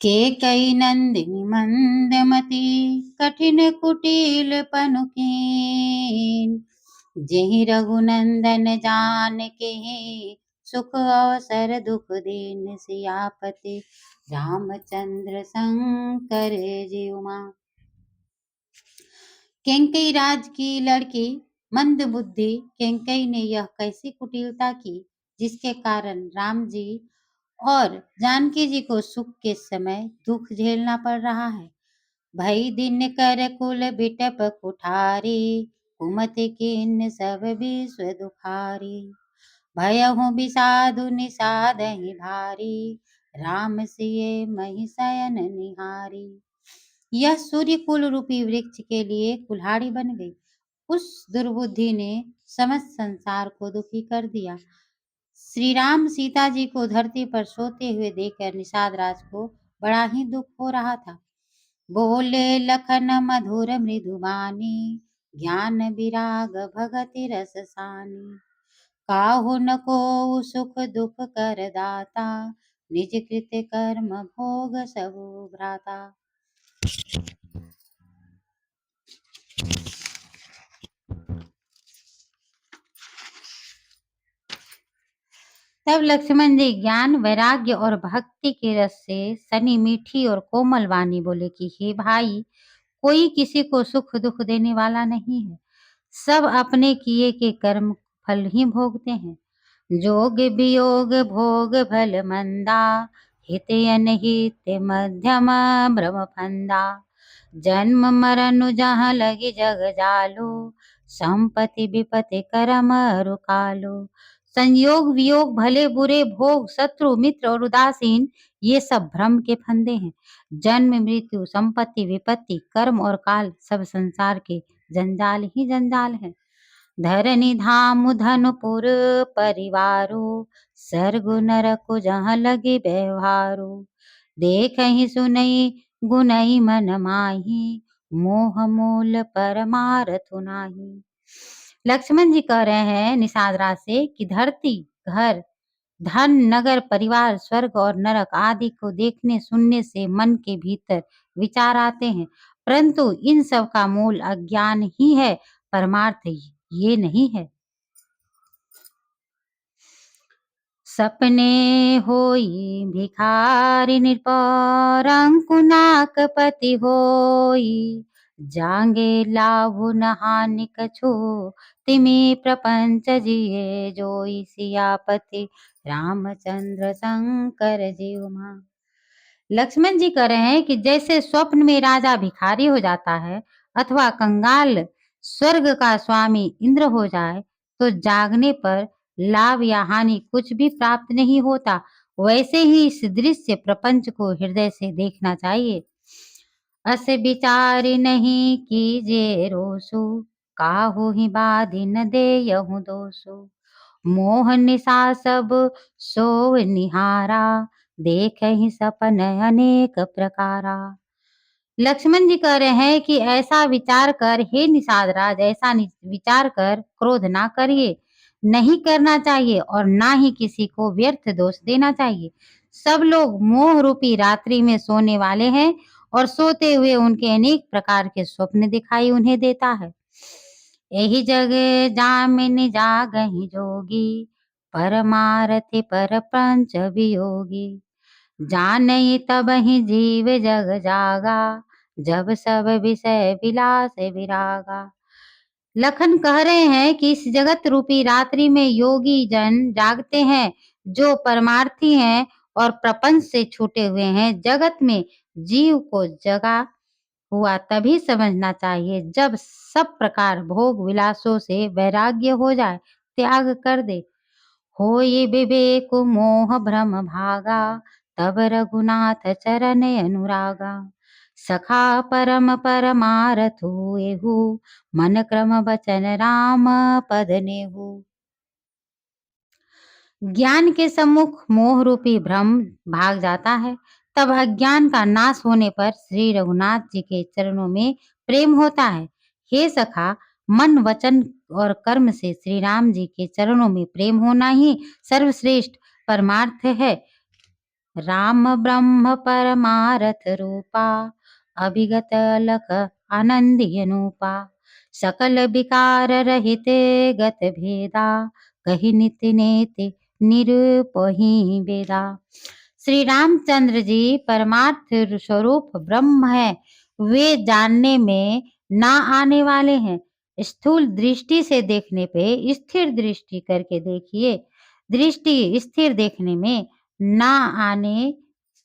केकई नंदिनी मंदमती कठिन कुटिल पनुकीन। जेहि रघुनंदन जान के सुख अवसर दुख दीन सियापति रामचंद्र शंकर जीव मां। कैकेयी राज की लड़की मंद बुद्धि कैकेयी ने यह कैसी कुटिलता की जिसके कारण राम जी और जानकी जी को सुख के समय दुख झेलना पड़ रहा है। भई दिन कर कुल बिटप कुठारी कुमति कीन सब विश्व दुखारी। भयहु विषादु निषादहि भारी राम सिए मही शयन निहारी। यह सूर्य कुल रूपी वृक्ष के लिए कुल्हाड़ी बन गई। उस दुर्बुद्धि ने समस्त संसार को दुखी कर दिया। श्री राम सीता जी को धरती पर सोते हुए देखकर निषाद राज को बड़ा ही दुख हो रहा था। बोले लखन मधुर मृदुबानी ज्ञान विराग भगति रस सानी। काहु न को सुख दुख कर दाता निज कृत कर्म भोग सबु भ्राता। तब लक्ष्मण जी ज्ञान वैराग्य और भक्ति के रस से सनी मीठी और कोमल वाणी बोले कि हे भाई, कोई किसी को सुख दुख देने वाला नहीं है। सब अपने किए के कर्म फल ही भोगते हैं। जोग वियोग भोग भल मंदा हित अनहित मध्यम भ्रम फंदा। जन्म मरण जहाँ लगी जग जालो संपत्ति विपत्ति करम रुकालो। संयोग वियोग भले बुरे भोग शत्रु मित्र और उदासीन ये सब भ्रम के फंदे हैं। जन्म मृत्यु संपत्ति विपत्ति कर्म और काल सब संसार के जंजाल ही जंजाल है। धरनी धाम धनपुर परिवारो सर्गु नरक जहाँ लगे व्यवहारो। देख ही सुनई गुनई मन माही मोह मूल परमारथ नाही। लक्ष्मण जी कह रहे हैं निषाद राज से कि धरती घर धन नगर परिवार स्वर्ग और नरक आदि को देखने सुनने से मन के भीतर विचार आते हैं, परंतु इन सब का मूल अज्ञान ही है, परमार्थ ये नहीं है। सपने होई भिखारी निरपर अंकुनाक पति होई। जांगे लाभु न हानि कछु तिमि प्रपंच जिए जोई। सियापति रामचंद्र शंकर जीव मां। लक्ष्मण जी कह रहे हैं कि जैसे स्वप्न में राजा भिखारी हो जाता है अथवा कंगाल स्वर्ग का स्वामी इंद्र हो जाए तो जागने पर लाभ या हानि कुछ भी प्राप्त नहीं होता, वैसे ही इस दृश्य प्रपंच को हृदय से देखना चाहिए। अस विचार नहीं कीजिए रोसु काहू ही बाधि न दे यहू दोसु। मोह निशा सब सोव निहारा देख ही सपन अनेक प्रकारा। लक्ष्मण जी कह रहे हैं कि ऐसा विचार कर हे निषाद राज, ऐसा विचार कर क्रोध ना करिए, नहीं करना चाहिए और ना ही किसी को व्यर्थ दोष देना चाहिए। सब लोग मोह रूपी रात्रि में सोने वाले हैं और सोते हुए उनके अनेक प्रकार के स्वप्न दिखाई उन्हें देता है। यही जगह जामिनी जागहि जोगी परमारथि पर पंच वियोगी। जानई तब ही जीव जग जागा जब सब विषय विलास विरागा। लखन कह रहे हैं कि इस जगत रूपी रात्रि में योगी जन जागते हैं जो परमार्थी हैं और प्रपंच से छूटे हुए हैं। जगत में जीव को जगा हुआ तभी समझना चाहिए जब सब प्रकार भोग विलासों से वैराग्य हो जाए, त्याग कर दे। हो ये विवेक मोह भ्रम भागा तब रघुनाथ चरण अनुरागा। सखा परम परमारथु एहु मन क्रम वचन राम पद नेहु। ज्ञान के सम्मुख मोह रूपी भ्रम भाग जाता है, तब अज्ञान का नाश होने पर श्री रघुनाथ जी के चरणों में प्रेम होता है। हे सखा, मन वचन और कर्म से श्री राम जी के चरणों में प्रेम होना ही सर्वश्रेष्ठ परमार्थ है। राम ब्रह्म परमारथ रूपा, अभिगत अलख आनंदी अनूपा, सकल विकार रहित गत भेदा, कही नित्य नेति निरूपहि वेदा। श्री रामचंद्र जी परमार्थ स्वरूप ब्रह्म है, वे जानने में ना आने वाले हैं। स्थूल दृष्टि से देखने पे स्थिर दृष्टि करके देखिए, दृष्टि स्थिर देखने में ना आने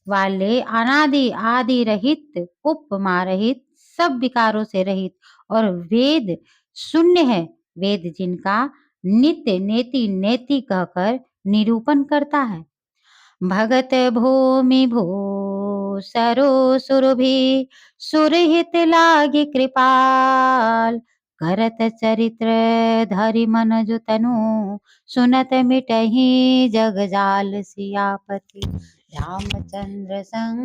वाले, अनादि आदि रहित, उपमा रहित, सब विकारों से रहित और वेद शून्य है। वेद जिनका नित्य नेति नेति कहकर निरूपण करता है। भगत भूमि भू सरो सुरभि, सुरहित लागे कृपाल, करत चरित्र धरि मन जुतनु, सुनत मिटहि जग जाल। सियापति रामचंद्र संग